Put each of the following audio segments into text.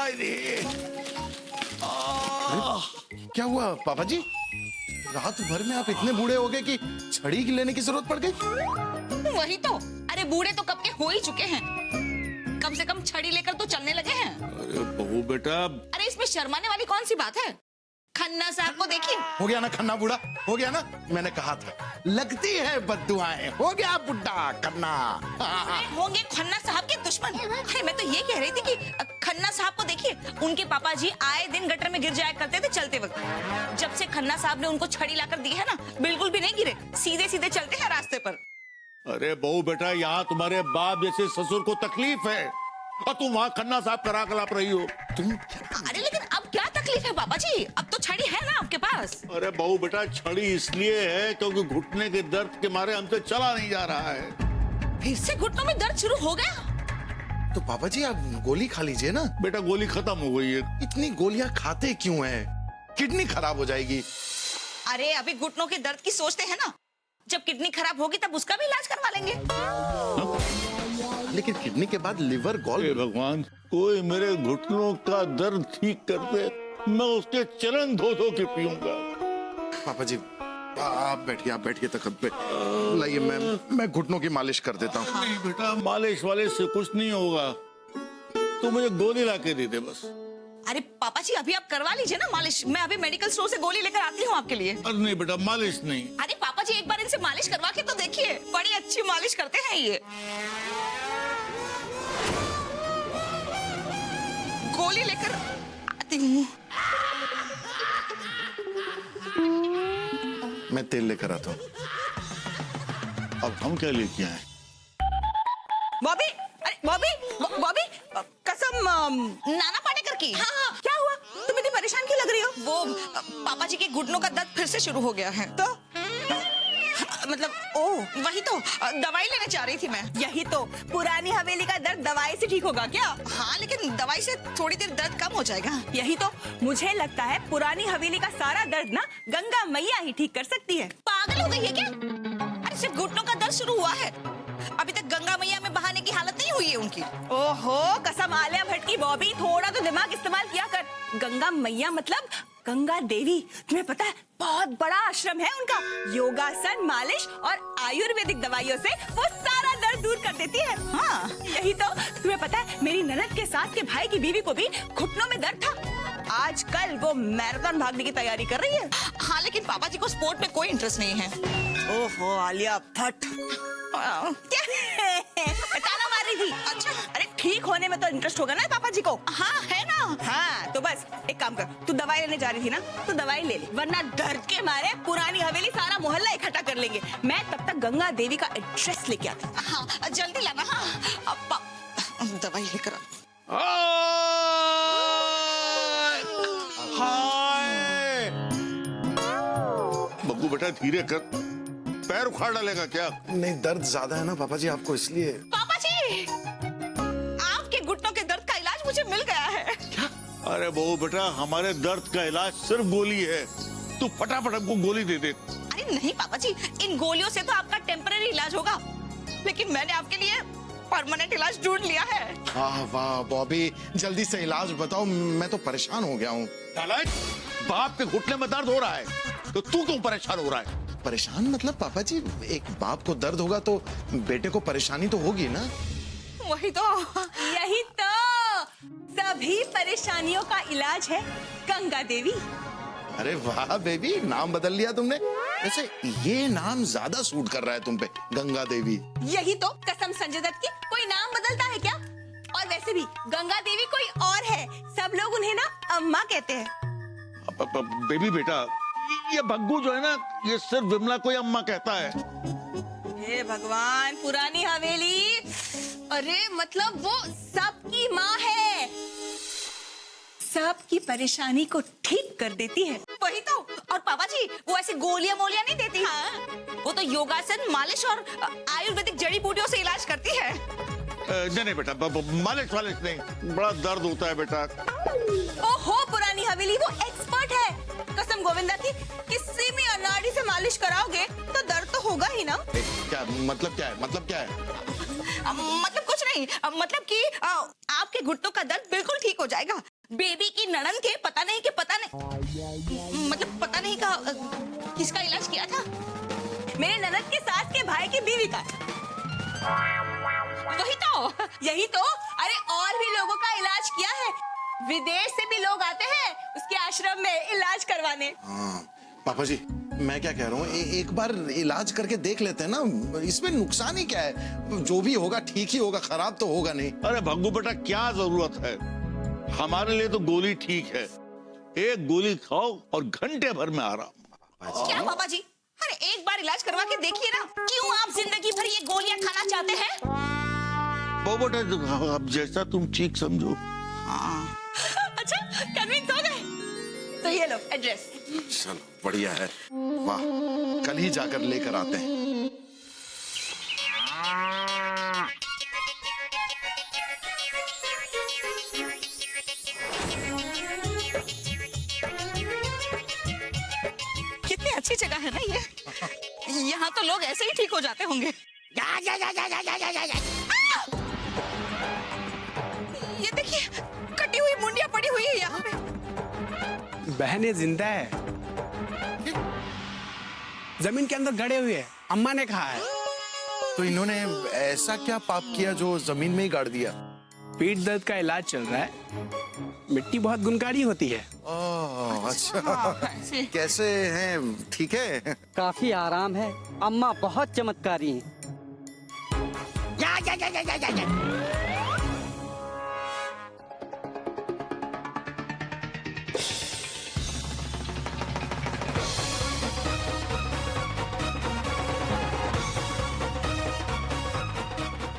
अरे क्या हुआ पापा जी? रात भर में आप इतने बूढ़े हो गए कि छड़ी लेने की जरूरत पड़ गई? वही तो, अरे बूढ़े तो कब के हो ही चुके हैं, कम से कम छड़ी लेकर तो चलने लगे हैं। अरे बहू बेटा, अरे इसमें शर्माने वाली कौन सी बात है? खन्ना साहब को देखिए। हो गया ना खन्ना बूढ़ा, हो गया ना। मैंने कहा था लगती है बद्दुआएं, हो गया बुढ़ा खन्ना। अरे होंगे खन्ना साहब के दुश्मन। अरे मैं तो ये कह रही थी कि खन्ना साहब को देखिए, उनके पापा जी आए दिन गटर में गिर जाया करते थे चलते वक्त। जब से खन्ना साहब ने उनको छड़ी लाकर दी है ना, बिल्कुल भी नहीं गिरे, सीधे सीधे चलते हैं रास्ते पर। अरे बहू बेटा, यहाँ तुम्हारे बाप जैसे ससुर को तकलीफ है और तुम वहाँ खन्ना साहब करा कलाप रही हो। तुम अरे लेकिन अब क्या तकलीफ है पापा जी? अब तो छड़ी है ना आपके पास। अरे बहू बेटा, छड़ी इसलिए है क्योंकि घुटने के दर्द के मारे हमसे चला नहीं जा रहा है। फिर से घुटनों में दर्द शुरू हो गया? तो पापा जी आप गोली खा लीजिए ना। बेटा गोली खत्म हो गई है। इतनी गोलियां खाते क्यों हैं? किडनी खराब हो जाएगी। अरे अभी घुटनों के दर्द की सोचते हैं ना, जब किडनी खराब होगी तब उसका भी इलाज करवा लेंगे। लेकिन किडनी के बाद लिवर हे गॉल। भगवान, कोई मेरे घुटनों का दर्द ठीक कर दे, मैं उसके चलन धो धो के पीऊंगा। पापा जी आप बैठिए तखत पे। लाइए मैं घुटनों की मालिश कर देता हूँ। नहीं बेटा, मालिश वाले से कुछ नहीं होगा, तू मुझे गोली ला के दे दे बस। अरे पापा जी अभी आप करवा लीजिए ना मालिश, मैं अभी मेडिकल स्टोर से गोली लेकर आती हूँ आपके लिए। अरे नहीं बेटा, मालिश नहीं। अरे पापा जी एक बार इनसे मालिश करवा के तो देखिए, बड़ी अच्छी मालिश करते हैं ये। गोली लेकर आती हूँ। मैं तेल लेकर आता हूँ। अब हम क्या लेके आए? बॉबी, अरे बॉबी कसम नाना पाटेकर की। हाँ, क्या हुआ? तुम इतनी परेशान क्यों लग रही हो? वो पापा जी के घुटनों का दर्द फिर से शुरू हो गया है। तो मतलब ओह वही तो, दवाई लेने जा रही थी मैं। यही तो, पुरानी हवेली का दर्द दवाई से ठीक होगा क्या? हाँ लेकिन दवाई से थोड़ी देर दर्द कम हो जाएगा। यही तो, मुझे लगता है पुरानी हवेली का सारा दर्द ना गंगा मैया ही ठीक कर सकती है। पागल हो गई है क्या? अरे सिर्फ घुटनों का दर्द शुरू हुआ है, अभी तक गंगा मैया में बहाने की हालत नहीं हुई है उनकी। ओहो कसम आलिया भट्ट की बॉबी, थोड़ा तो दिमाग इस्तेमाल किया कर। गंगा मैया मतलब गंगा देवी, तुम्हें पता है बहुत बड़ा आश्रम है उनका। योगासन, मालिश और आयुर्वेदिक दवाइयों से वो सारा दर्द दूर कर देती है। हाँ यही तो, तुम्हें पता है मेरी ननद के सास के भाई की बीवी को भी घुटनों में दर्द था। आजकल वो मैराथन भागने की तैयारी कर रही है। हाँ लेकिन पापा जी को स्पोर्ट में कोई इंटरेस्ट नहीं है। ओहो आलिया भट्ट ताना मार रही थी। अच्छा, अरे ठीक होने में तो इंटरेस्ट होगा ना पापा जी को। हाँ है ना। हाँ तो बस एक काम कर, तू दवाई लेने जा रही थी ना, तो दवाई ले ले, वरना दर्द के मारे पुरानी हवेली सारा मोहल्ला इकट्ठा कर लेंगे। मैं तब तक गंगा देवी का एड्रेस लेके आती हूँ। हाँ जल्दी लाना। हाँ अब दवाई लेकर हाय बब्बू बेटा, धीरे कर, पैर उखाड़ डालेगा क्या? नहीं दर्द ज्यादा है ना पापा जी आपको, इसलिए। पापा जी आपके घुटनों के दर्द का इलाज मुझे मिल गया है। क्या? अरे बहू बेटा, हमारे दर्द का इलाज सिर्फ गोली है, तू फटाफट हमको गोली दे दे। अरे नहीं पापा जी, इन गोलियों से तो आपका टेम्पररी इलाज होगा, लेकिन मैंने आपके लिए परमानेंट इलाज ढूंढ लिया है। वाह वाह बॉबी, जल्दी से इलाज बताओ, मैं तो परेशान हो गया हूँ। बाप के घुटने में दर्द हो रहा है तो तू क्यों परेशान हो रहा है? परेशान मतलब पापा जी, एक बाप को दर्द होगा तो बेटे को परेशानी तो होगी ना। वही तो। यही तो, सभी परेशानियों का इलाज है गंगा देवी। अरे वाह बेबी, नाम बदल लिया तुमने। वैसे ये नाम ज्यादा सूट कर रहा है तुम पे, गंगा देवी। यही तो, कसम संजय दत्त की, कोई नाम बदलता है क्या? और वैसे भी गंगा देवी कोई और है, सब लोग उन्हें ना अम्मा कहते हैं। बेबी बेटा, ये भग्गू जो है ना, ये सिर्फ विमला को ही अम्मा कहता है। हे भगवान, पुरानी हवेली, अरे मतलब वो सबकी माँ है, सबकी परेशानी को ठीक कर देती है। वही तो। और पापा जी वो ऐसे गोलियां मोलियां नहीं देती। हाँ। वो तो योगासन, मालिश और आयुर्वेदिक जड़ी बूटियों से इलाज करती है। नहीं बेटा, मालिश वालिश नहीं, बड़ा दर्द होता है बेटा। ओहो पुरानी हवेली, वो एक्सपर्ट है। कसम गोविंदा की, किसी भी अनाड़ी से मालिश कराओगे तो दर्द तो होगा ही ना। क्या मतलब क्या है? मतलब क्या है? मतलब कुछ नहीं, मतलब कि आपके घुटनों का दर्द बिल्कुल ठीक हो जाएगा। बेबी की ननन के पता नहीं मतलब पता नहीं का किसका इलाज किया था? मेरे ननद के सास के भाई की बीवी का। यही तो अरे और भी लोगों का इलाज किया है। विदेश से भी लोग आते हैं उसके आश्रम में इलाज करवाने। हाँ, पापा जी मैं क्या कह रहा हूँ, एक बार इलाज करके देख लेते हैं ना, इसमें नुकसान ही क्या है? जो भी होगा ठीक ही होगा, खराब तो होगा नहीं। अरे भग्गू बेटा क्या जरूरत है, हमारे लिए तो गोली ठीक है। एक गोली खाओ और घंटे भर में आराम। क्या पापा जी, अरे एक बार इलाज करवा के देखिए ना। क्यों आप जिंदगी भर ये गोलियां खाना चाहते हैं? वो बेटा अब जैसा तुम ठीक समझो। अच्छा कन्विंस हो गए? तो ये लो एड्रेस। चलो बढ़िया है, वाह कल ही जाकर लेकर आते हैं। कितनी अच्छी जगह है ना ये। यहाँ तो लोग ऐसे ही ठीक हो जाते होंगे। ये देखिए कटी हुई मुंडिया पड़ी हुई है यहाँ पे। बहन ये जिंदा है, जमीन के अंदर गड़े हुए है, अम्मा ने कहा है। तो इन्होंने ऐसा क्या पाप किया जो जमीन में ही गाड़ दिया? पीठ दर्द का इलाज चल रहा है, मिट्टी बहुत गुनकारी होती है। ओह अच्छा, कैसे हैं, ठीक है? काफी आराम है, अम्मा बहुत चमत्कारी हैं।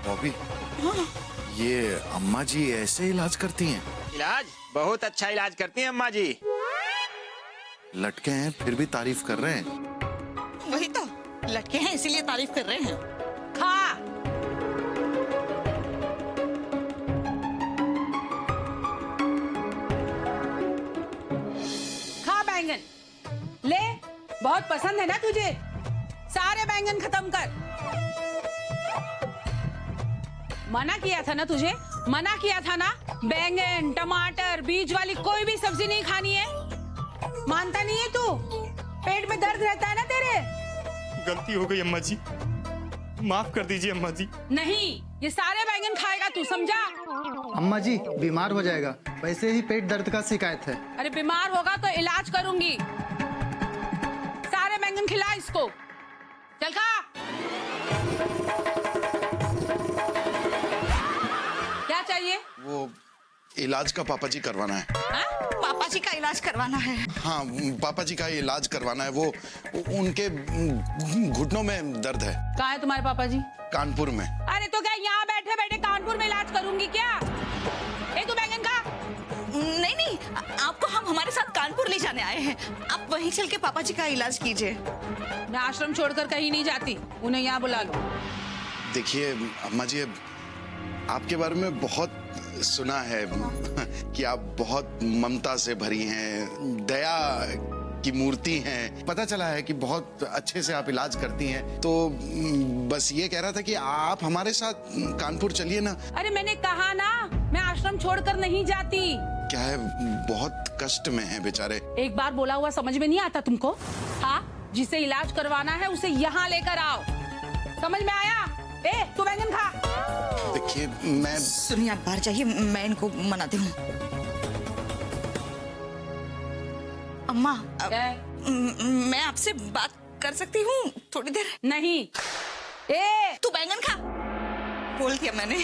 बॉबी, ये अम्मा जी ऐसे इलाज करती हैं? इलाज बहुत अच्छा इलाज करती हैं अम्मा जी। लटके हैं फिर भी तारीफ कर रहे हैं। वही तो लटके हैं इसीलिए तारीफ कर रहे हैं। खा खा बैंगन ले, बहुत पसंद है ना तुझे, सारे बैंगन खत्म कर। मना किया था ना तुझे, मना किया था ना, बैंगन टमाटर बीज वाली कोई भी सब्जी नहीं खानी है। मानता नहीं है तू, पेट में दर्द रहता है ना तेरे। गलती हो गई अम्मा जी, माफ कर दीजिए अम्मा जी। नहीं, ये सारे बैंगन खाएगा तू, समझा? अम्मा जी बीमार हो जाएगा, वैसे ही पेट दर्द का शिकायत है। अरे बीमार होगा तो इलाज करूंगी। सारे बैंगन खिला इसको, चल खा। क्या चाहिए? वो इलाज का पापा जी करवाना है। हाँ? पापा जी का इलाज करवाना है? हाँ पापा जी का इलाज करवाना है, वो उनके घुटनों में दर्द है। कहाँ है तुम्हारे पापा जी? कानपुर में। अरे तो क्या यहाँ बैठे बैठे कानपुर में इलाज करूंगी क्या? ए तू बैंगन खा। नहीं, आपको हम हमारे साथ कानपुर ले जाने आए हैं। आप वहीं चल के पापा जी का इलाज कीजिए। मैं आश्रम छोड़कर कहीं नहीं जाती, उन्हें यहाँ बुला लो। देखिए अम्मा जी, आपके बारे में बहुत सुना है कि आप बहुत ममता से भरी हैं, दया की मूर्ति हैं। पता चला है कि बहुत अच्छे से आप इलाज करती हैं, तो बस ये कह रहा था कि आप हमारे साथ कानपुर चलिए ना। अरे मैंने कहा ना, मैं आश्रम छोड़कर नहीं जाती। क्या है, बहुत कष्ट में है बेचारे। एक बार बोला हुआ समझ में नहीं आता तुमको? हाँ, जिसे इलाज करवाना है उसे यहाँ लेकर आओ, समझ में आया? ए तू बैंगन खा। देखिए मैं सुनिए, आप बाहर जाइए, मैं इनको मनाती हूँ। अम्मा मैं आपसे बात कर सकती हूँ थोड़ी देर? नहीं। ए तू बैंगन खा, बोल दिया मैंने।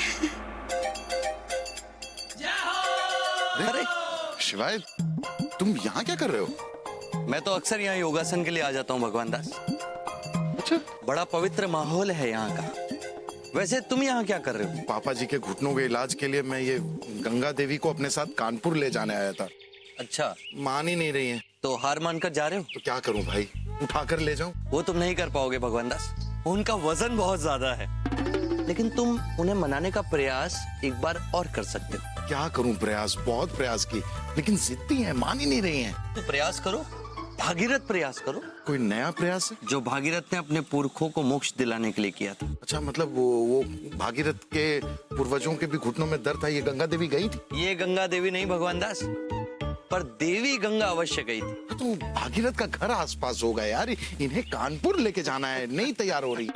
अरे शिवाय, तुम यहाँ क्या कर रहे हो? मैं तो अक्सर यहाँ योगासन के लिए आ जाता हूँ भगवान दास। अच्छा, बड़ा पवित्र माहौल है यहाँ का। वैसे तुम यहाँ क्या कर रहे हो? पापा जी के घुटनों के इलाज के लिए मैं ये गंगा देवी को अपने साथ कानपुर ले जाने आया था। अच्छा, मान ही नहीं रही हैं। तो हार मानकर जा रहे हो? तो क्या करूं भाई, उठाकर ले जाऊं? वो तुम नहीं कर पाओगे भगवान दास, उनका वजन बहुत ज्यादा है। लेकिन तुम उन्हें मनाने का प्रयास एक बार और कर सकते हो। क्या करूं प्रयास, बहुत प्रयास की, लेकिन जिद्दी है, मान ही नहीं रही हैं। तो प्रयास करो, भागीरथ प्रयास करो। कोई नया प्रयास है? जो भागीरथ ने अपने पुरखों को मोक्ष दिलाने के लिए किया था। अच्छा, मतलब वो भागीरथ के पूर्वजों के भी घुटनों में दर्द था, ये गंगा देवी गई थी? ये गंगा देवी नहीं भगवान दास, पर देवी गंगा अवश्य गई थी। तो भागीरथ का घर आसपास होगा यार, इन्हें कानपुर लेके जाना है, नहीं तैयार हो रही।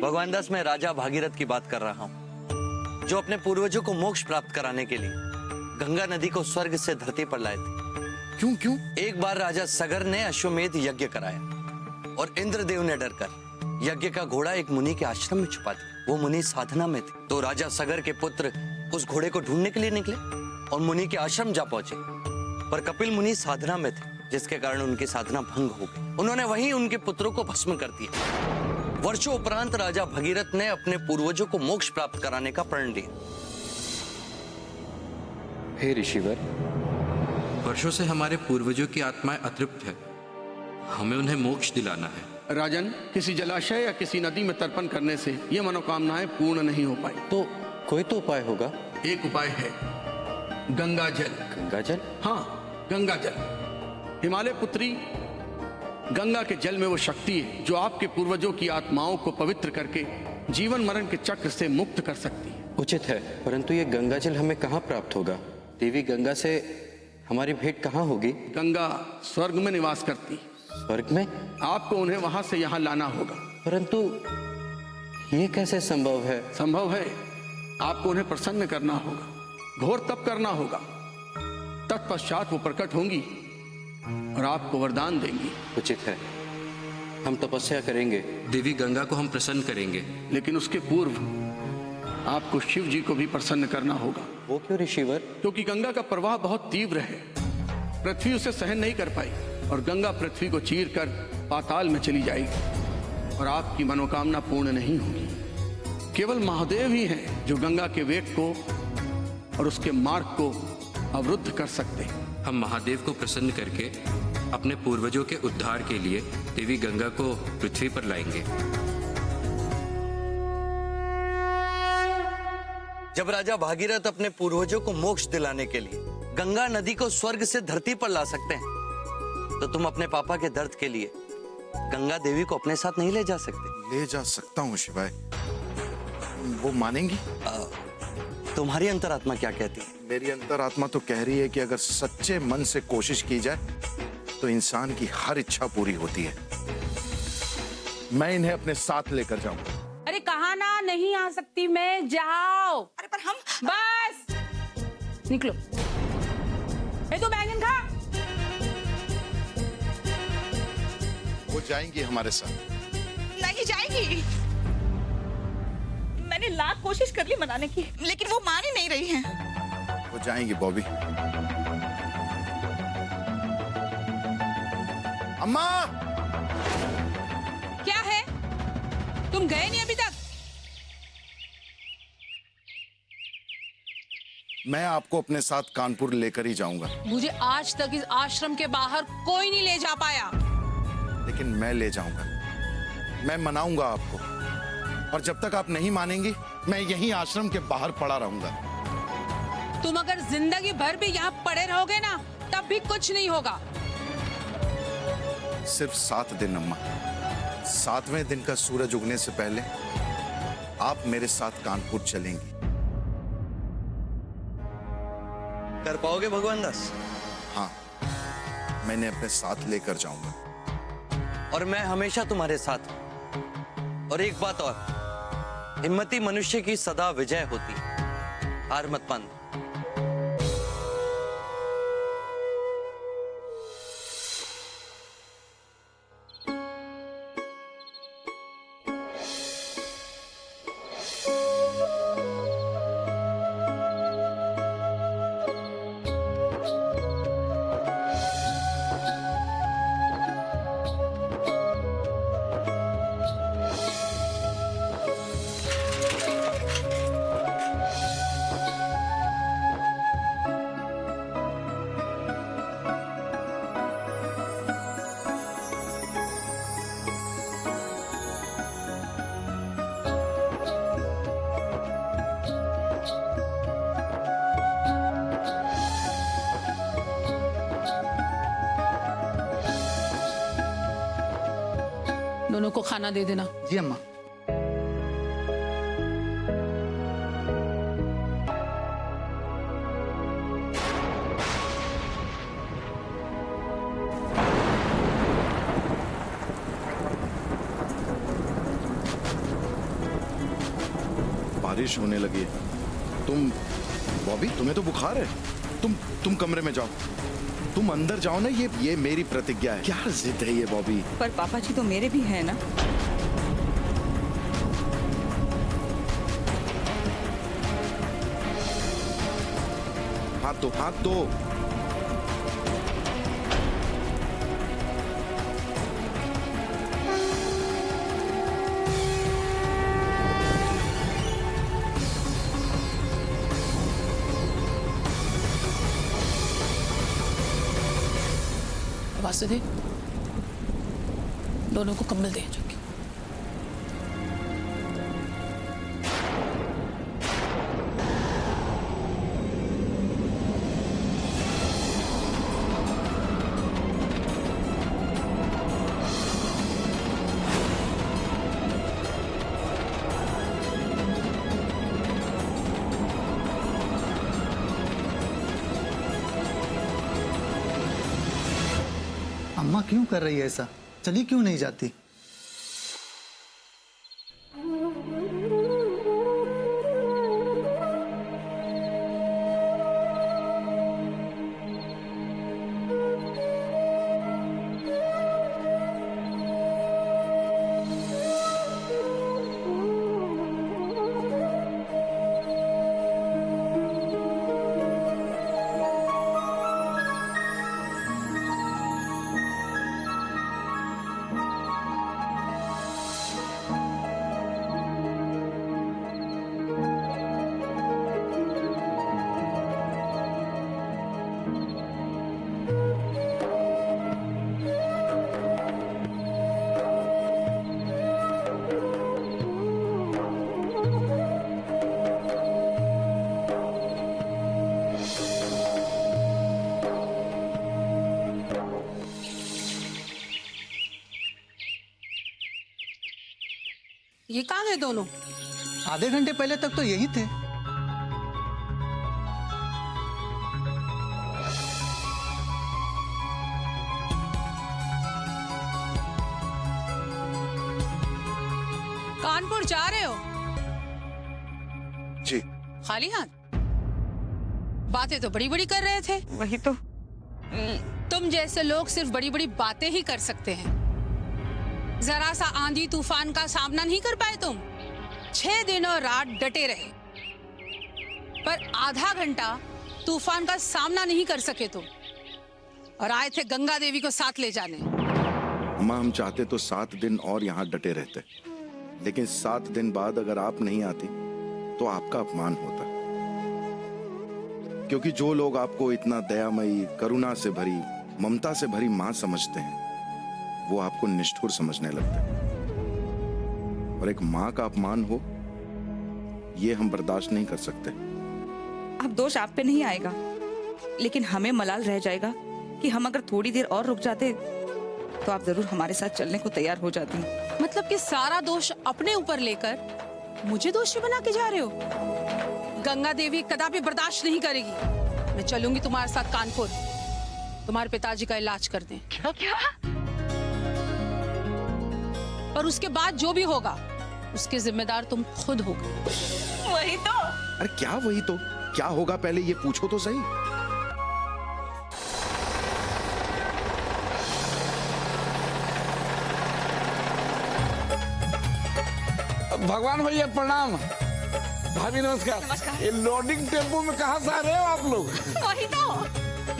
भगवान दास, मैं राजा भागीरथ की बात कर रहा हूँ, जो अपने पूर्वजों को मोक्ष प्राप्त कराने के लिए गंगा नदी को स्वर्ग से धरती पर लाए थे। क्यों? एक बार राजा सगर ने अश्वमेध यज्ञ कराया और इंद्रदेव ने डरकर यज्ञ का घोड़ा एक मुनि के आश्रम में छुपा दिया। वो मुनि साधना में थे, तो राजा सगर के पुत्र उस घोड़े को ढूंढने के लिए निकले और मुनि के आश्रम जा पहुंचे, पर कपिल मुनि साधना में थे, जिसके कारण उनकी साधना भंग हो गई। उन्होंने वहीं उनके पुत्रों को भस्म कर दिया। वर्षों उपरांत राजा भगीरथ ने अपने पूर्वजों को मोक्ष प्राप्त कराने का प्रण लिया। हे ऋषिवर, वर्षों से हमारे पूर्वजों की आत्माएं अतृप्त है, हमें उन्हें मोक्ष दिलाना है। राजन, किसी जलाशय या किसी नदी में तर्पण करने से ये मनोकामनाएं पूर्ण नहीं हो पाई। तो कोई तो उपाय होगा? एक उपाय है, गंगा जल। गंगा जल? हाँ, गंगा जल। हिमालय पुत्री, गंगा के जल में वो शक्ति है जो आपके पूर्वजों की आत्माओं को पवित्र करके जीवन मरण के चक्र से मुक्त कर सकती है। उचित है, परंतु ये गंगा जल हमें कहाँ प्राप्त होगा? देवी गंगा से हमारी भेंट कहाँ होगी? गंगा स्वर्ग में निवास करती। स्वर्ग में? आपको उन्हें वहां से यहाँ लाना होगा। परंतु ये कैसे संभव है? संभव है, आपको उन्हें प्रसन्न करना होगा, घोर तप करना होगा। तत्पश्चात वो प्रकट होंगी और आपको वरदान देंगी। उचित है, हम तपस्या करेंगे, देवी गंगा को हम प्रसन्न करेंगे। लेकिन उसके पूर्व आपको शिव जी को भी प्रसन्न करना होगा। वो क्यों ऋषिवर? क्योंकि गंगा का प्रवाह बहुत तीव्र है, पृथ्वी उसे सहन नहीं कर पाई और गंगा पृथ्वी को चीरकर पाताल में चली जाएगी और आपकी मनोकामना पूर्ण नहीं होगी। केवल महादेव ही हैं जो गंगा के वेग को और उसके मार्ग को अवरुद्ध कर सकते हैं। हम महादेव को प्रसन्न करके अपने पूर्वजों के उद्धार के लिए देवी गंगा को पृथ्वी पर लाएंगे। जब राजा भागीरथ अपने पूर्वजों को मोक्ष दिलाने के लिए गंगा नदी को स्वर्ग से धरती पर ला सकते हैं, तो तुम अपने पापा के दर्द के लिए गंगा देवी को अपने साथ नहीं ले जा सकते? ले जा सकता हूँ शिवाय, वो मानेंगी? तुम्हारी अंतरात्मा क्या कहती है? मेरी अंतरात्मा तो कह रही है कि अगर सच्चे मन से कोशिश की जाए तो इंसान की हर इच्छा पूरी होती है। मैं इन्हें अपने साथ लेकर जाऊंगा। अरे कहा ना नहीं आ सकती मैं, जाओ। अरे पर हम बस निकलो। ए तो बैंगन खा। वो जाएंगी हमारे साथ। नहीं जाएगी। मैंने लाख कोशिश कर ली मनाने की, लेकिन वो मान ही नहीं रही हैं। वो जाएंगी बॉबी। अम्मा! क्या है? तुम गए नहीं अभी तक? मैं आपको अपने साथ कानपुर लेकर ही जाऊंगा। मुझे आज तक इस आश्रम के बाहर कोई नहीं ले जा पाया। लेकिन मैं ले जाऊंगा, मैं मनाऊंगा आपको, और जब तक आप नहीं मानेंगी मैं यहीं आश्रम के बाहर पड़ा रहूंगा। तुम अगर जिंदगी भर भी यहाँ पड़े रहोगे ना, तब भी कुछ नहीं होगा। सिर्फ 7 दिन अम्मा। 7वें दिन का सूरज उगने से पहले आप मेरे साथ कानपुर चलेंगी। कर पाओगे भगवान दास? हाँ, मैंने अपने साथ लेकर जाऊंगा। और मैं हमेशा तुम्हारे साथ हूं। और एक बात और, हिम्मती मनुष्य की सदा विजय होती है, हार मत मान। दोनों को खाना दे देना। जी अम्मा। बारिश होने लगी है। तुम बॉबी, तुम्हें तो बुखार है। तुम कमरे में जाओ। तुम अंदर जाओ ना, ये मेरी प्रतिज्ञा है। क्या जिद है ये बॉबी? पर पापा जी तो मेरे भी हैं ना। हाथ दो। वासुदेव, दोनों को कंबल दे जाके। अम्मा क्यों कर रही है ऐसा? चली क्यों नहीं जाती? ये कहाँ गए दोनों? आधे घंटे पहले तक तो यही थे। कानपुर जा रहे हो? जी। खाली हाथ? बातें तो बड़ी बड़ी कर रहे थे। वही तो। तुम जैसे लोग सिर्फ बड़ी बड़ी बातें ही कर सकते हैं। जरा सा आंधी तूफान का सामना नहीं कर पाए तुम। 6 दिन और रात डटे रहे, पर आधा घंटा तूफान का सामना नहीं कर सके तुम, और आए थे गंगा देवी को साथ ले जाने। अम्मा, हम चाहते तो 7 दिन और यहाँ डटे रहते, लेकिन 7 दिन बाद अगर आप नहीं आती तो आपका अपमान होता। क्योंकि जो लोग आपको इतना दयामयी, करुणा से भरी, ममता से भरी माँ समझते हैं, वो आपको निष्ठुर समझने लगते हैं। और एक माँ का अपमान हो, ये हम बर्दाश्त नहीं कर सकते। अब दोष आप पे नहीं आएगा, लेकिन हमें मलाल रह जाएगा कि हम अगर थोड़ी देर और रुक जाते तो आप जरूर हमारे साथ चलने को तैयार हो जाती। मतलब कि सारा दोष अपने ऊपर लेकर मुझे दोषी बना के जा रहे हो? गंगा देवी कदापि बर्दाश्त नहीं करेगी। मैं चलूंगी तुम्हारे साथ कानपुर, तुम्हारे पिताजी का इलाज कर दें। क्या? और उसके बाद जो भी होगा उसके जिम्मेदार तुम खुद होगे। वही तो। अरे क्या वही तो? क्या होगा पहले ये पूछो तो सही। भगवान भैया प्रणाम। भाभी नमस्कार। ये लोडिंग टेम्पो में कहाँ से आ रहे हो आप लोग? वही तो,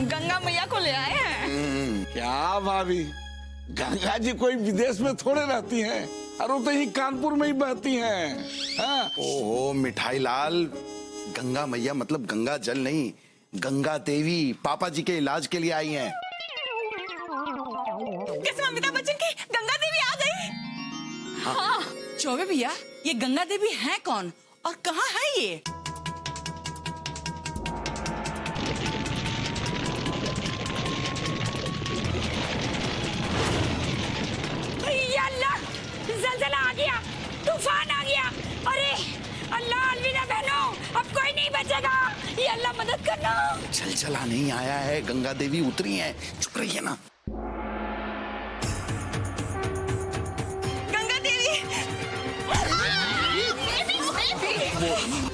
गंगा मैया को ले आए हैं। क्या भाभी, गंगा जी कोई विदेश में थोड़े रहती हैं, और वो तो यही कानपुर में ही बहती हैं। हाँ? ओहो मिठाई लाल, गंगा मैया मतलब गंगा जल नहीं, गंगा देवी पापा जी के इलाज के लिए आई हैं। कैसे अमिताभ बच्चन की गंगा देवी आ गई? हाँ। चौबे भैया, ये गंगा देवी है कौन और कहाँ है ये? तूफान आ गया। अरे अल्लाह, अलविदा बहनों, अब कोई नहीं बचेगा। ये अल्लाह मदद करना। चला नहीं आया है, गंगा देवी उतरी हैं, चुप रहिए ना। गंगा देवी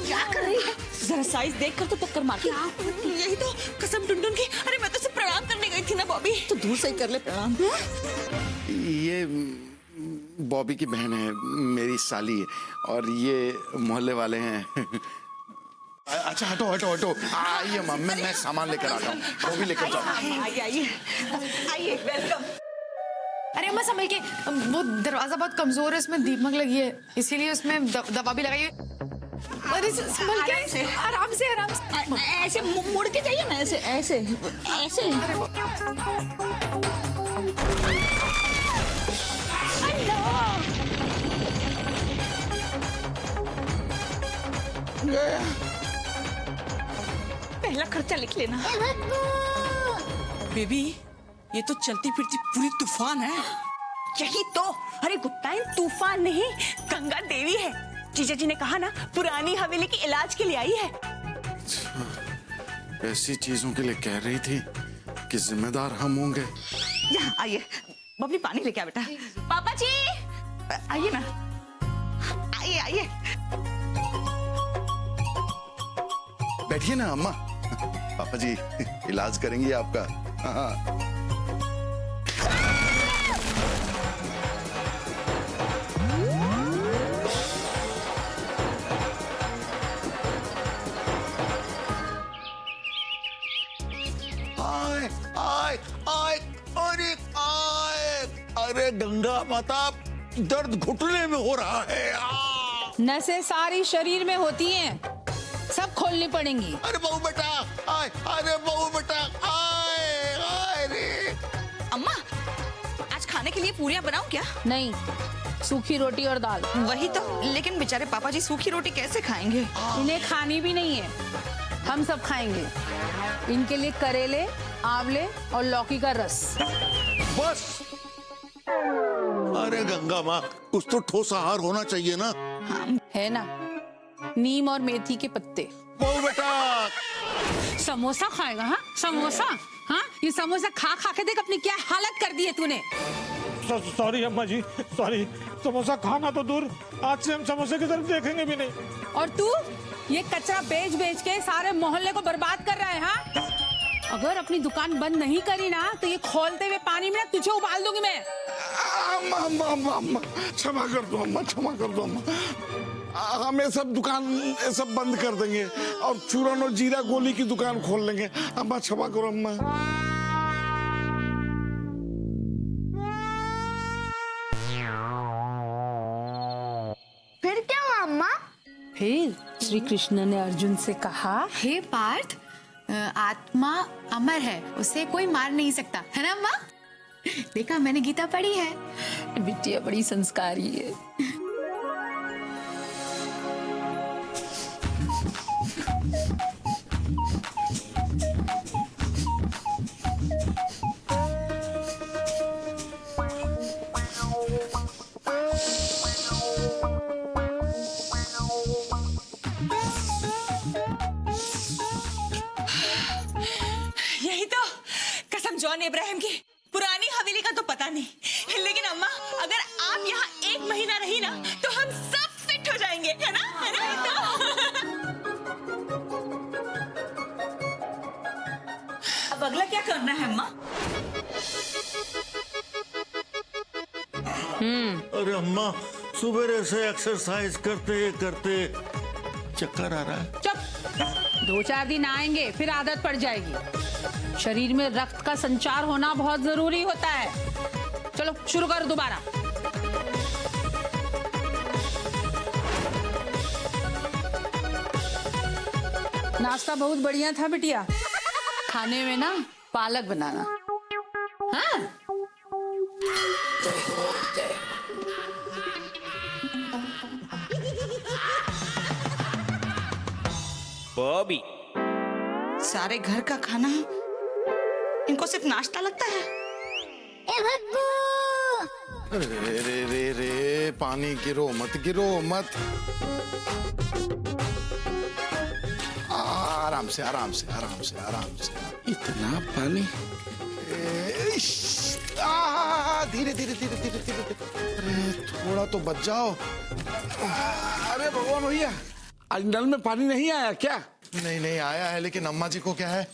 क्या कर रही है? जरा साइज देख कर तो टक्कर मार। यही तो कसम टुनटुन की। अरे मैं तो सिर्फ प्रणाम करने गई थी ना बॉबी। तो दूर से ही कर ले प्रणाम। ये बॉबी की बहन है, मेरी साली है, और ये मोहल्ले वाले हैं। अच्छा हटो हटो हटो, आइए मम्मी, मैं सामान लेकर आता हूँ, वो भी लेकर जाओ। आइए, वेलकम। अरे अम्मा संभल के, वो दरवाजा बहुत कमजोर है, उसमें दीमक लगी है, इसीलिए उसमें दवा भी लगाई है। अरे संभल के, आराम से आराम से। ऐसे मुड़ के जाइए ना, ऐसे ऐसे ऐसे। पहला खर्चा लिख लेना। बेबी, ये तो चलती फिरती पूरी तूफान है। यही तो। अरे गुप्ताइन तूफान नहीं, गंगा देवी है। जीजा जी ने कहा ना, पुरानी हवेली के इलाज के लिए आई है। ऐसी चीजों के लिए कह रही थी कि जिम्मेदार हम होंगे। यहाँ आइए, बबली पानी लेके आ बेटा। पापा जी आइए ना, आइए आइए। बैठिए ना अम्मा, पापा जी इलाज करेंगे आपका। हाँ। अरे गंगा माता, दर्द घुटने में हो रहा है। नसें सारी शरीर में होती हैं, सब खोलनी पड़ेंगी। अरे बहू बेटा, आए, अरे बहू बेटा, आए, आए रे। अम्मा, आज खाने के लिए पूरियां बनाऊं क्या? नहीं, सूखी रोटी और दाल। वही तो, लेकिन बेचारे पापा जी सूखी रोटी कैसे खाएंगे? इन्हें खानी भी नहीं है, हम सब खाएंगे। इनके लिए करेले, आंवले और लौकी का रस। बस। अरे गंगा माँ, कुछ तो ठोस आहार होना चाहिए ना। है ना, नीम और मेथी के पत्ते। बहू बेटा, समोसा खाएगा? हाँ, समोसा। हाँ, ये समोसा खा खा के देख अपनी क्या हालत कर दी है तूने। सॉरी अम्मा जी, सॉरी। समोसा खाना तो दूर, आज से हम समोसे की तरफ देखेंगे भी नहीं। और तू ये कचरा बेच बेच के सारे मोहल्ले को बर्बाद कर रहा है। हाँ, अगर अपनी दुकान बंद नहीं करी ना, तो ये खोलते हुए पानी में तुझे उबाल दूंगी मैं। अम्मा अम्मा अम्मा अम्मा, क्षमा कर दो अम्मा, क्षमा कर दो अम्मा। हम ये सब दुकान ये सब बंद कर देंगे और चूरन और जीरा गोली की दुकान खोल लेंगे। अम्मा क्षमा करो अम्मा। फिर क्या हुआ अम्मा? फिर श्री कृष्ण ने अर्जुन से कहा, हे पार्थ, आत्मा अमर है, उसे कोई मार नहीं सकता, है ना अम्मा? देखा, मैंने गीता पढ़ी है। बिटिया बड़ी संस्कारी है। यही तो, कसम जॉन इब्राहिम की। पुरानी हवेली का तो पता नहीं, लेकिन अम्मा अगर आप यहाँ 1 महीना रही ना, तो हम सब फिट हो जाएंगे, है ना? है ना? अब अगला क्या करना है अम्मा? अरे अम्मा, सुबह से एक्सरसाइज करते करते चक्कर आ रहा है। चुप, 2-4 दिन आएंगे, फिर आदत पड़ जाएगी। शरीर में रक्त का संचार होना बहुत जरूरी होता है। चलो शुरू करो दोबारा। नाश्ता बहुत बढ़िया था बिटिया, खाने में ना पालक बनाना। हाँ, बॉबी, सारे घर का खाना इनको सिर्फ नाश्ता लगता है। रे रे रे रे, पानी गिरो मत। आराम से। इतना पानी। धीरे। अरे थोड़ा तो बच जाओ। अरे भगवान भैया, आज नल में पानी नहीं आया क्या? नहीं आया है, लेकिन अम्मा जी को क्या है,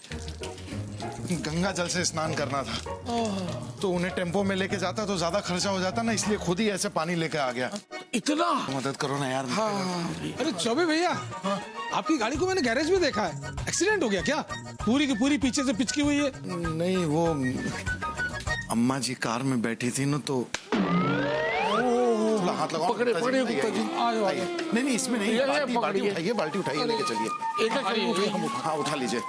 गंगा जल से स्नान करना था, तो उन्हें टेम्पो में लेके जाता तो ज्यादा खर्चा हो जाता ना, इसलिए खुद ही ऐसे पानी लेके आ गया। इतना मदद करो ना यार। अरे चौबे भैया, आपकी गाड़ी को मैंने गैरेज में देखा है, एक्सीडेंट हो गया क्या? पूरी की पूरी पीछे से पिचकी हुई है। नहीं, वो अम्मा जी कार में बैठी थी ना, तो हाथ लगाओ। पकड़े गुप्ता जी। नहीं, इसमें नहीं, बाल्टी उठाइए, लेके चलिए। हाँ, उठा लीजिए।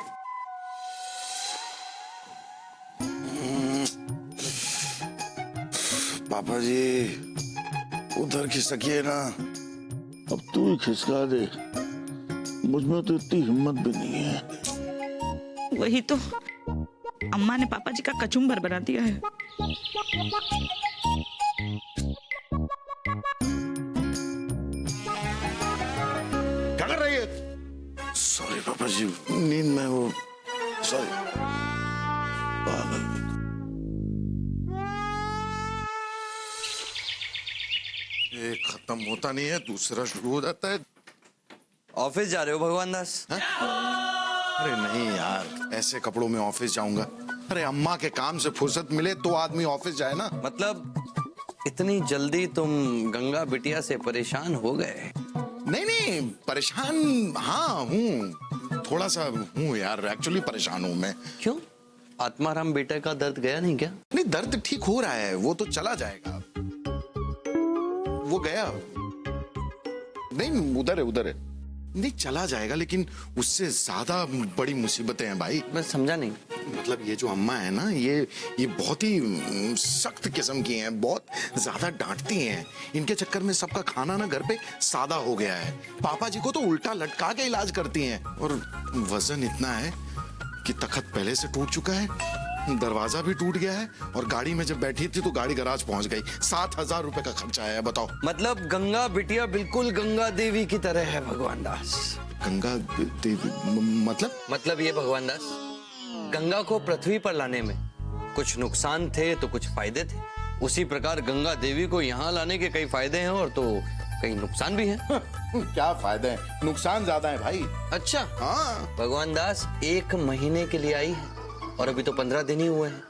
पापा जी उधर खिसकिए ना। अब तू ही खिसका दे, मुझ में तो इतनी हिम्मत भी नहीं है। वही तो, अम्मा ने पापा जी का कचुम्बर बना दिया है। क्या कर रही है? सॉरी पापा जी, नींद में वो, सॉरी। एक खत्म होता नहीं है, दूसरा शुरू हो जाता है। ऑफिस जा रहे हो भगवान दास? अरे नहीं यार, ऐसे कपड़ों में ऑफिस जाऊंगा? अरे अम्मा के काम से फुर्सत मिले तो आदमी ऑफिस जाए ना। मतलब इतनी जल्दी तुम गंगा बिटिया से परेशान हो गए? नहीं, परेशान हाँ हूँ, थोड़ा सा हूँ यार, एक्चुअली परेशान हूँ मैं। क्यों? आत्माराम बेटे का दर्द गया नहीं क्या? नहीं, दर्द ठीक हो रहा है, वो तो चला जाएगा। वो गया नहीं, उधर है। नहीं, चला जाएगा, लेकिन उससे ज्यादा बड़ी मुसीबतें हैं भाई। मैं समझा नहीं। मतलब ये जो अम्मा है ना, ये बहुत ही सख्त किस्म की हैं, बहुत ज्यादा डांटती हैं। इनके चक्कर में सबका खाना ना घर पे सादा हो गया है। पापा जी को तो उल्टा लटका के इलाज करती हैं, और वजन इतना है कि तखत पहले से टूट चुका है, दरवाजा भी टूट गया है, और गाड़ी में जब बैठी थी तो गाड़ी गैराज पहुंच गई। 7,000 रुपए का खर्चा आया, बताओ। मतलब गंगा बिटिया बिल्कुल गंगा देवी की तरह है भगवान दास। गंगा देवी मतलब ये भगवान दास, गंगा को पृथ्वी पर लाने में कुछ नुकसान थे तो कुछ फायदे थे, उसी प्रकार गंगा देवी को यहाँ लाने के कई फायदे हैं और तो कई नुकसान भी हैं। क्या फायदे हैं, नुकसान ज्यादा है भाई। अच्छा हाँ भगवान दास, 1 महीने के लिए आई है और अभी तो 15 दिन ही हुए हैं,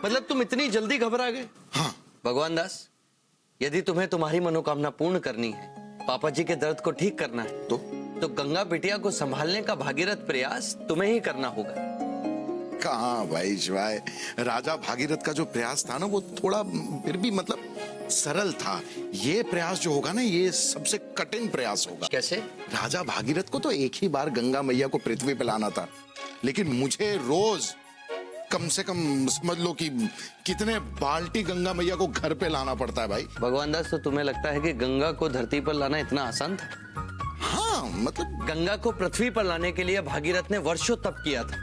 मतलब तुम इतनी जल्दी घबरा गए? हाँ भगवान दास, यदि तुम्हें तुम्हारी मनोकामना पूर्ण करनी है, पापा जी के दर्द को ठीक करना है, तो गंगा बिटिया को संभालने का भागीरथ प्रयास तुम्हें ही करना होगा। कहाँ भाई शिवाय, राजा भागीरथ का जो प्रयास था ना, वो थोड़ा फिर भी मतलब सरल था। ये प्रयास जो होगा ना, ये सबसे कठिन प्रयास होगा। कैसे? राजा भागीरथ को तो एक ही बार गंगा मैया को पृथ्वी पे लाना था, लेकिन मुझे रोज कम से कम समझ लो कि कितने बाल्टी गंगा मैया को घर पे लाना पड़ता है भाई। भगवान दास, तो तुम्हें लगता है कि गंगा को धरती पर लाना इतना आसान था? हाँ, मतलब गंगा को पृथ्वी पर लाने के लिए भागीरथ ने वर्षों तप किया था,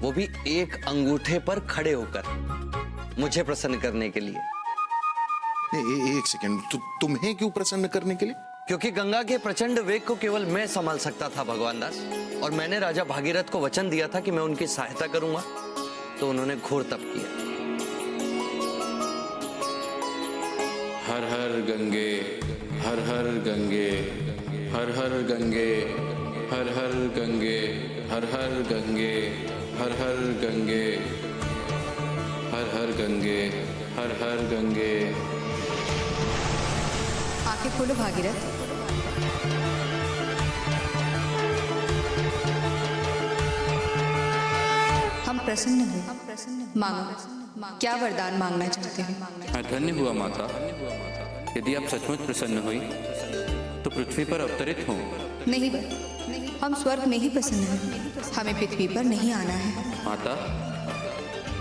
वो भी एक अंगूठे पर खड़े होकर, मुझे प्रसन्न करने के लिए। एक सेकंड, तुम्हें क्यों प्रसन्न करने के लिए? क्योंकि गंगा के प्रचंड वेग को केवल मैं संभाल सकता था भगवान दास, और मैंने राजा भागीरथ को वचन दिया था कि मैं उनकी सहायता करूंगा, तो उन्होंने घोर तप किया। हर हर गंगे, हर हर गंगे, हर हर गंगे, हर हर गंगे, हर हर गंगे, हर हर गंगे, हर हर गंगे, हर हर गंगे। आंखें खोलो भागीरथ। हम प्रसन्न हुए। मांगो, क्या वरदान मांगना चाहते हैं? मैं धन्य हुआ माता, यदि आप सचमुच प्रसन्न हुई तो पृथ्वी पर अवतरित हो। नहीं बर, हम स्वर्ग में ही प्रसन्न हैं, हमें पृथ्वी पर नहीं आना है। माता,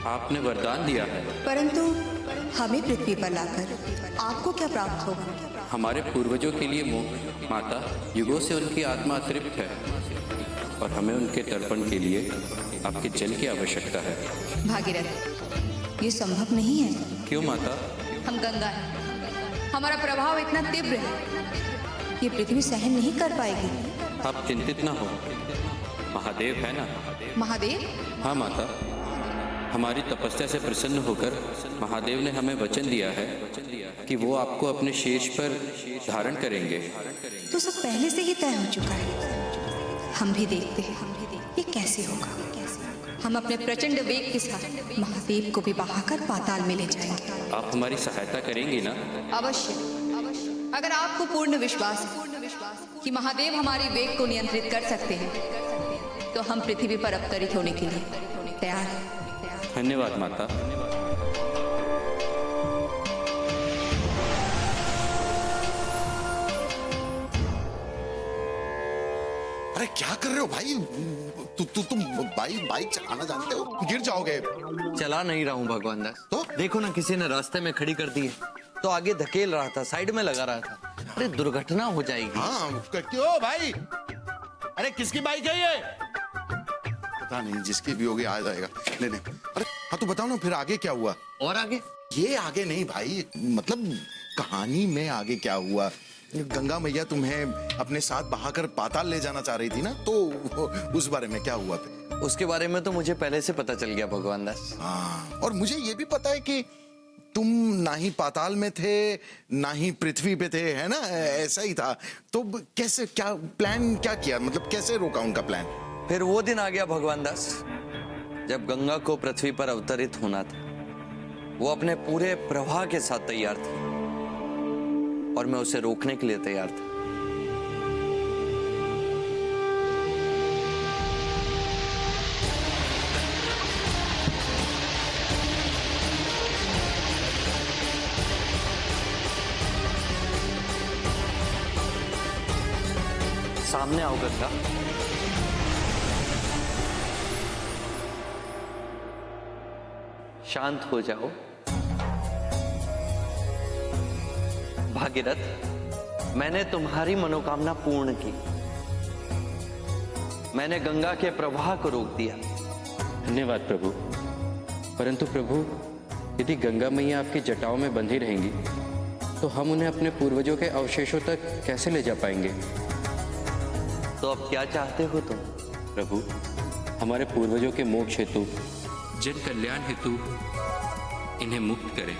आपने वरदान दिया है, परंतु हमें पृथ्वी पर लाकर आपको क्या प्राप्त होगा? हमारे पूर्वजों के लिए मोक्ष। माता, युगों से उनकी आत्मा अतृप्त है और हमें उनके तर्पण के लिए आपके जल की आवश्यकता है। भागीरथ, ये संभव नहीं है। क्यों माता? हम गंगा हैं, हमारा प्रभाव इतना तीव्र है, ये पृथ्वी सहन नहीं कर पाएगी। आप चिंतित ना हो, महादेव है ना। महादेव? हाँ माता, हमारी तपस्या से प्रसन्न होकर महादेव ने हमें वचन दिया है कि वो आपको अपने शीर्ष पर धारण करेंगे। तो सब पहले से ही तय हो चुका है। हम भी देखते हैं ये कैसे होगा। हम अपने प्रचंड वेग के साथ महादेव को भी बहाकर पाताल में ले जाएंगे। आप हमारी सहायता करेंगी ना? अवश्य। अगर आपको पूर्ण विश्वास कि महादेव हमारे वेग को नियंत्रित कर सकते हैं तो हम पृथ्वी पर अवतरित होने के लिए तैयार हैं। धन्यवाद माता। अरे क्या कर रहे हो भाई? तुम बाइक चलाना जानते हो? गिर जाओगे। चला नहीं रहा हूँ भगवान दास। तो देखो ना, किसी ने रास्ते में खड़ी कर दी है तो आगे धकेल रहा था, साइड में लगा रहा था। अरे दुर्घटना हो जाएगी। हाँ क्यों भाई? अरे किसकी बाइक है ये? पता नहीं, जिसकी भी होगी आ जाएगा लेने। अरे हाँ तो बताओ ना फिर आगे क्या हुआ? और आगे? ये आगे नहीं भाई, मतलब कहानी में आगे क्या हुआ? गंगा मैया तुम्हें अपने साथ बहाकर पाताल ले जाना चाह रही थी ना, तो उस बारे में क्या हुआ फिर? उसके बारे में तो मुझे पहले से पता चल गया भगवान दास। हाँ, और मुझे ये भी पता है कि तुम ना ही पाताल में थे ना ही पृथ्वी पे थे, है ना? ऐसा ही था। तो कैसे, क्या प्लान क्या किया, मतलब कैसे रोका उनका प्लान? फिर वो दिन आ गया भगवान दास जब गंगा को पृथ्वी पर अवतरित होना था। वो अपने पूरे प्रवाह के साथ तैयार थी और मैं उसे रोकने के लिए तैयार था। सामने आओ गंगा। शांत हो जाओ। भागीरथ, मैंने तुम्हारी मनोकामना पूर्ण की। मैंने गंगा के प्रवाह को रोक दिया। धन्यवाद प्रभु। परंतु प्रभु, यदि गंगा मैया आपकी जटाओं में बंधी रहेंगी तो हम उन्हें अपने पूर्वजों के अवशेषों तक कैसे ले जा पाएंगे? तो अब क्या चाहते हो तुम? प्रभु, हमारे पूर्वजों के मोक्ष हेतु, जन कल्याण हेतु इन्हें मुक्त करें।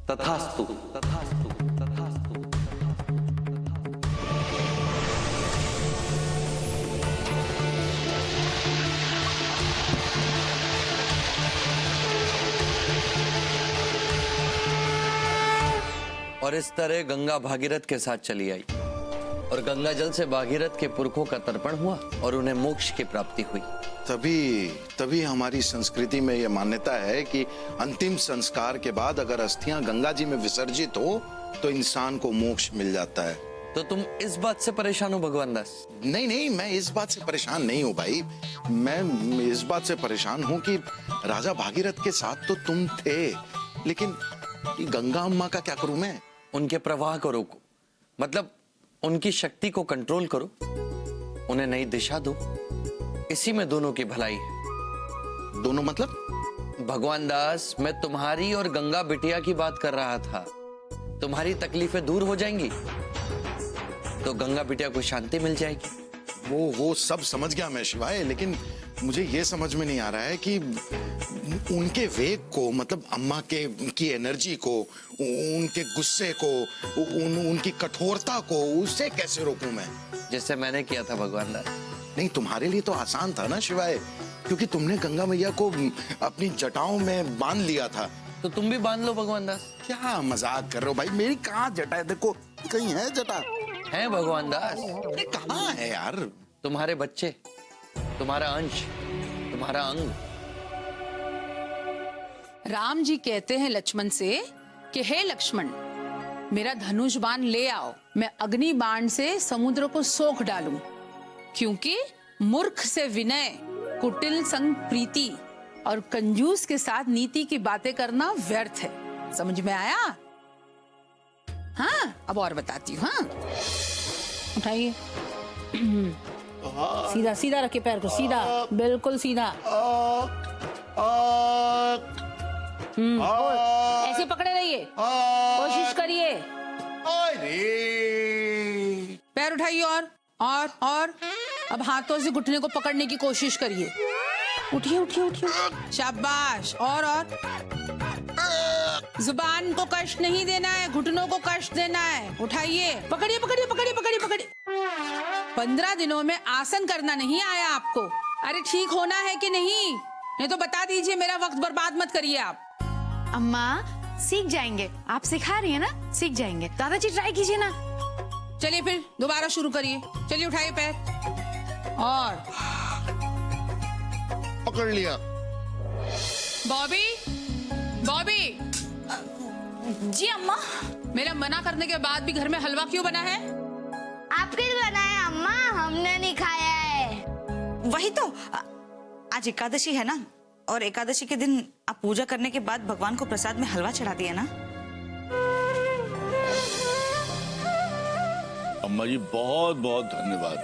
तथास्तु, तथास्तु, तथास्तु। और इस तरह गंगा भागीरथ के साथ चली आई और गंगा जल से भागीरथ के पुरखों का तर्पण हुआ और उन्हें मोक्ष की प्राप्ति हुई। तभी हमारी संस्कृति में यह मान्यता है कि अंतिम संस्कार के बाद अगर अस्थियां गंगा जी में विसर्जित हो तो इंसान को मोक्ष मिल जाता है। तो तुम इस बात से परेशान हो भगवान दास? नहीं, मैं इस बात से परेशान नहीं हूँ भाई। मैं इस बात से परेशान हूँ कि राजा भागीरथ के साथ तो तुम थे, लेकिन गंगा अम्मा का क्या करूं मैं? उनके प्रवाह को रोको, मतलब उनकी शक्ति को कंट्रोल करो, उन्हें नई दिशा दो। इसी में दोनों की भलाई है। दोनों मतलब? भगवान दास, मैं तुम्हारी और गंगा बिटिया की बात कर रहा था। तुम्हारी तकलीफें दूर हो जाएंगी तो गंगा बिटिया को शांति मिल जाएगी। वो सब समझ गया मैं शिवाय, लेकिन मुझे ये समझ में नहीं आ रहा है कि उनके वेग को, मतलब अम्मा की एनर्जी को, उनके गुस्से को, उनकी कठोरता को, उससे कैसे रोकूं मैं? जैसे मैंने किया था भगवान दास। नहीं, तुम्हारे लिए तो आसान था ना शिवाय, क्योंकि तुमने गंगा मैया को अपनी जटाओं में बांध लिया था। तो तुम भी बांध लो भगवान दास। क्या मजाक कर रहे हो भाई? मेरी कहाँ जटा है? देखो कहीं है जटा? है भगवान दास। कहाँ है यार? तुम्हारे बच्चे, तुम्हारा अंश, तुम्हारा अंग। राम जी कहते हैं लक्ष्मण से कि हे लक्ष्मण, मेरा धनुष बाण ले आओ, मैं अग्नि बाण से समुद्र को सोख डालूं, क्योंकि मूर्ख से विनय, कुटिल संग प्रीति और कंजूस के साथ नीति की बातें करना व्यर्थ है। समझ में आया? हाँ, अब और बताती हूँ। हाँ, उठाइए। सीधा सीधा रखे पैर को, सीधा, बिल्कुल सीधा। ऐसे पकड़े रहिए, कोशिश करिए। पैर उठाइए और अब हाथों से घुटने को पकड़ने की कोशिश करिए। उठिए उठिए उठिए, शाबाश। और जुबान को कष्ट नहीं देना है, घुटनों को कष्ट देना है। उठाइए, पकड़िए पकड़िए पकड़िए पकड़िए पकड़िए। 15 दिनों में आसन करना नहीं आया आपको। अरे ठीक होना है कि नहीं तो बता दीजिए, मेरा वक्त बर्बाद मत करिए आप। अम्मा सीख जाएंगे, आप सिखा रही है ना, सीख जाएंगे। दादाजी ट्राई कीजिए ना। चलिए फिर दोबारा शुरू करिए। चलिए उठाइए पैर और पकड़ लिया। बॉबी, बॉबी। जी अम्मा। मेरा मना करने के बाद भी घर में हलवा क्यों बना है? आपके लिए बना है अम्मा, हमने नहीं खाया है। वही तो, आज एकादशी है ना, और एकादशी के दिन आप पूजा करने के बाद भगवान को प्रसाद में हलवा चढ़ाती है ना। अम्मा जी बहुत बहुत धन्यवाद।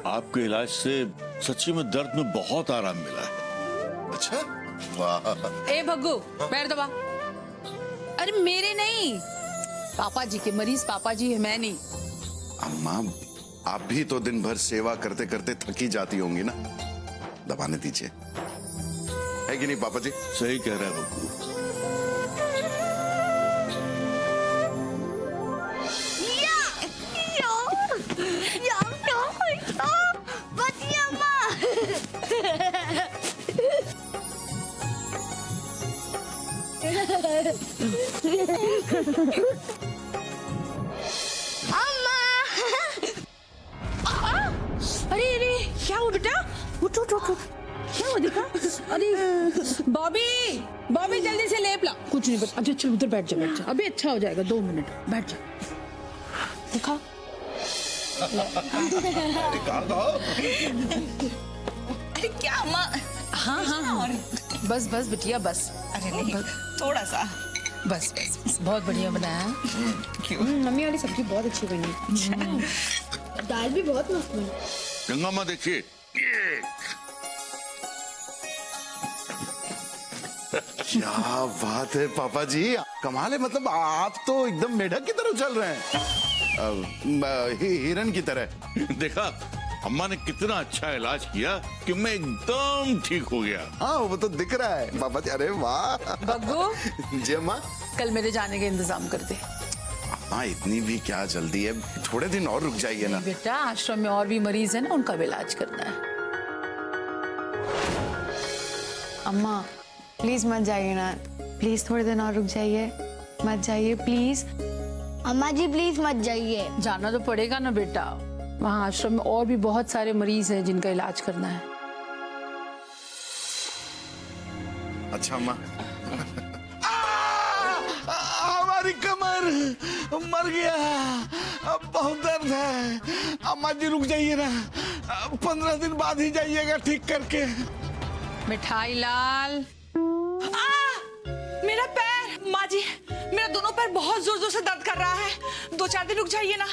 आपके इलाज से सच्ची में दर्द में बहुत आराम मिला है। अच्छा, वाह। ए भग्गू, पैर दबा। अरे मेरे नहीं, पापा जी के मरीज पापा जी है, मैं नहीं। अम्मा, आप भी तो दिन भर सेवा करते करते थकी जाती होंगी ना, दबाने दीजिए, है कि नहीं पापा जी? सही कह रहा है बब्बू। अरे अरे क्या हुआ बेटा? उठ उठ उठ, क्या हुआ देखा? अरे बॉबी, बॉबी जल्दी से लेप ला। कुछ नहीं बेटा, अच्छा चल उधर बैठ जा, बैठ जा, अभी अच्छा हो जाएगा, 2 मिनट बैठ जा। देखा? अरे क्या अम्मा? हाँ हाँ हाँ, बस बस बिटिया बस। अरे नहीं, थोड़ा सा बस बस बस, बहुत बढ़िया बनाया। मम्मी वाली सब्जी बहुत अच्छी बनी, दाल भी बहुत मस्त बनी। गंगा माँ देखिए, क्या बात है पापा जी, कमाल है। मतलब आप तो एकदम मेढक की तरह चल रहे हैं, हिरन की तरह। देखा अम्मा ने कितना अच्छा इलाज किया कि मैं एकदम ठीक हो गया। हाँ वो तो दिख रहा है पापा जी। अरे वाह। बग्गू, जी अम्मा। कल मेरे जाने का इंतजाम कर दे। हाँ, इतनी भी क्या जल्दी है, थोड़े दिन और रुक जाइए ना। बेटा आश्रम में और भी मरीज है ना, उनका भी इलाज करना है। अम्मा प्लीज मत जाइए ना, प्लीज थोड़े दिन और रुक जाइए, मत जाइए प्लीज। अम्मा जी प्लीज मत जाइए। जाना तो पड़ेगा ना बेटा, वहाँ आश्रम में और भी बहुत सारे मरीज हैं जिनका इलाज करना है। अच्छा अम्मा। हमारी कमर मर गया, अब बहुत दर्द है। अम्मा जी रुक जाइए ना, 15 दिन बाद ही जाइएगा ठीक करके। मिठाई लाल। मेरा पैर, माँ जी मेरा दोनों पैर बहुत जोर जोर से दर्द कर रहा है। 2-4 दिन रुक जाइए ना,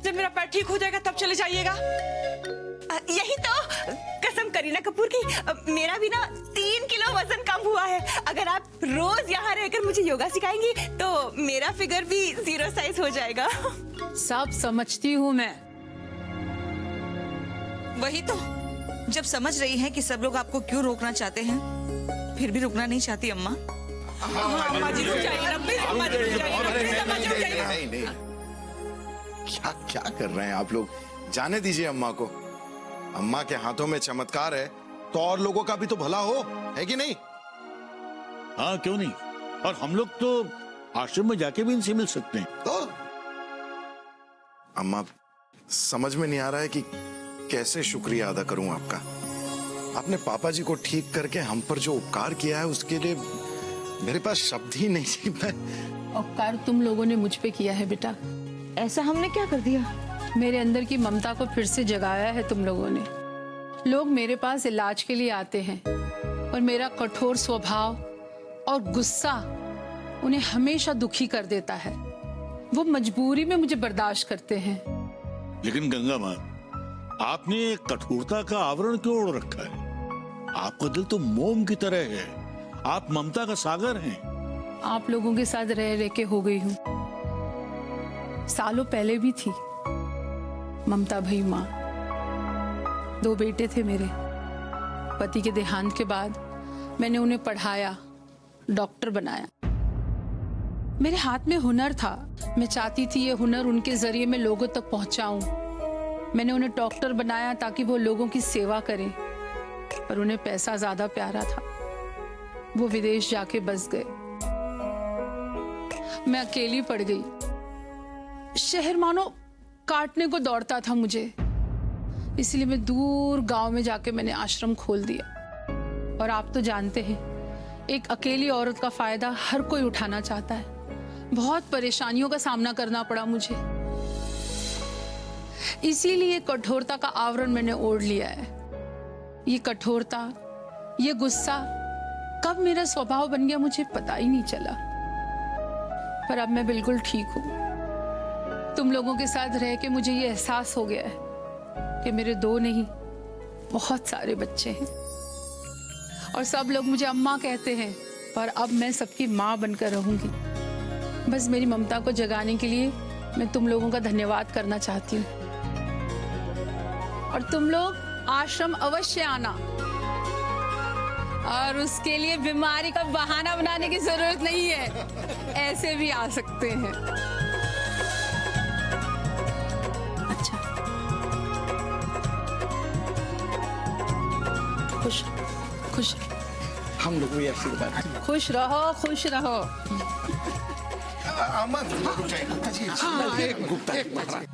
जब मेरा पैर ठीक हो जाएगा तब चले जाइएगा। यही तो कसम करीना कपूर की, मेरा भी ना 3 किलो वजन कम हुआ है। अगर आप रोज यहाँ रहकर मुझे योगा सिखाएंगी तो मेरा फिगर भी 0 साइज हो जाएगा। सब समझती हूँ मैं। वही तो, जब समझ रही हैं कि सब लोग आपको क्यों रोकना चाहते हैं, फिर भी रुकना नहीं चाहती अम्मा। अम्मा जी रुक जाइए ना प्लीज, अम्मा जी रुक जाइए ना प्लीज, अम्मा जी रुक जाइए। नहीं नहीं, क्या क्या कर रहे हैं आप लोग, जाने दीजिए अम्मा को। अम्मा के हाथों में चमत्कार है तो और लोगों का भी तो भला हो, है कि नहीं? हाँ क्यों नहीं, और हम लोग तो आश्रम में जाके भी इनसे मिल सकते हैं। तो अम्मा समझ में नहीं आ रहा है कि कैसे शुक्रिया अदा करूं आपका। आपने पापा जी को ठीक करके हम पर जो उपकार किया है उसके लिए मेरे पास शब्द ही नहीं। मैं उपकार तुम लोगों ने मुझ पे किया है बेटा। ऐसा हमने क्या कर दिया? मेरे अंदर की ममता को फिर से जगाया है तुम लोगों ने। लोग मेरे पास इलाज के लिए आते हैं और मेरा कठोर स्वभाव और गुस्सा उन्हें हमेशा दुखी कर देता है। वो मजबूरी में मुझे बर्दाश्त करते हैं। लेकिन गंगा माँ, आपने कठोरता का आवरण क्यों ओढ़ रखा है? आपका दिल तो मोम की तरह है, आप ममता का सागर हैं। आप लोगों के साथ रह रह के हो गई हूँ। सालों पहले भी थी। ममता भई माँ, 2 बेटे थे मेरे। पति के देहांत के बाद मैंने उन्हें पढ़ाया, डॉक्टर बनाया। मेरे हाथ में हुनर था। मैं चाहती थी ये हुनर उनके जरिए मैं लोगों तक पहुंचाऊं। मैंने उन्हें डॉक्टर बनाया ताकि वो लोगों की सेवा करें, पर उन्हें पैसा ज्यादा प्यारा था। वो विदेश जाके बस गए। मैं अकेली पड़ गई। शहर मानो काटने को दौड़ता था मुझे। इसलिए मैं दूर गांव में जाके मैंने आश्रम खोल दिया। और आप तो जानते हैं, एक अकेली औरत का फायदा हर कोई उठाना चाहता है। बहुत परेशानियों का सामना करना पड़ा मुझे। इसीलिए कठोरता का आवरण मैंने ओढ़ लिया है। ये कठोरता, ये गुस्सा कब मेरा स्वभाव बन गया मुझे पता ही नहीं चला। पर अब मैं बिल्कुल ठीक हूं। तुम लोगों के साथ रह के मुझे ये एहसास हो गया है कि मेरे 2 नहीं, बहुत सारे बच्चे हैं। और सब लोग मुझे अम्मा कहते हैं, पर अब मैं सबकी माँ बनकर रहूंगी। बस मेरी ममता को जगाने के लिए मैं तुम लोगों का धन्यवाद करना चाहती हूँ। और तुम लोग आश्रम अवश्य आना। और उसके लिए बीमारी का बहाना बनाने की जरूरत नहीं है, ऐसे भी आ सकते हैं। अच्छा, खुश खुश हम लोग भी ऐसी बात। खुश रहो, खुश रहो। अम्मा रुक जाइए गुप्ता जी। हाँ, एक गुप्ता एक महाराज।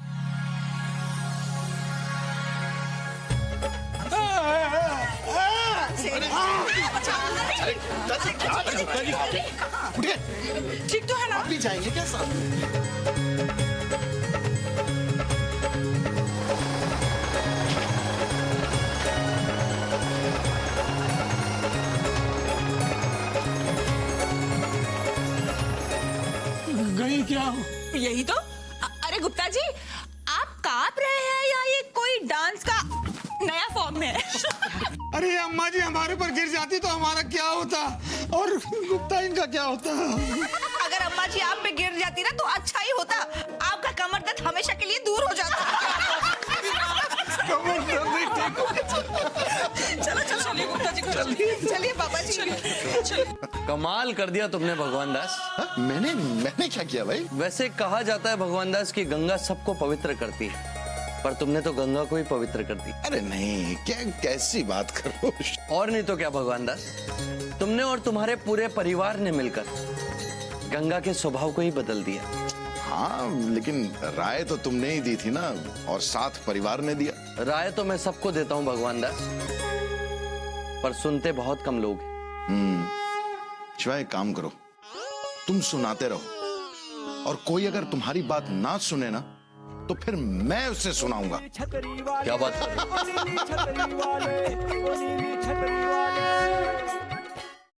ठीक तो है ना? आप भी जाएंगे क्या साथ? गई क्या? यही तो। अरे गुप्ता जी, आप कांप रहे हैं या ये कोई डांस का नया फॉर्म है? अरे अम्मा जी हमारे पर गिर जाती तो हमारा क्या होता, और गुप्ता इनका क्या होता? अगर अम्मा जी आप पे गिर जाती ना तो अच्छा ही होता। आपका कमर दर्द हमेशा के लिए दूर हो जाता। चलो चलो चलिए गुप्ता जी, चलिए पापा जी। कमाल कर दिया तुमने भगवान दास। मैंने क्या किया भाई? वैसे कहा जाता है भगवान दास कि गंगा सबको पवित्र करती है, पर तुमने तो गंगा को ही पवित्र कर दी। अरे नहीं, क्या कैसी बात कर रहे हो? और नहीं तो क्या भगवान दास, तुमने और तुम्हारे पूरे परिवार ने मिलकर गंगा के स्वभाव को ही बदल दिया। हाँ, लेकिन राय तो तुमने ही दी थी ना, और साथ परिवार ने दिया। राय तो मैं सबको देता हूँ भगवान दास, पर सुनते बहुत कम लोग हैं। शिवा, एक काम करो, तुम सुनाते रहो, और कोई अगर तुम्हारी बात ना सुने ना तो फिर मैं उसे सुनाऊंगा। क्या बात कर रहे हो?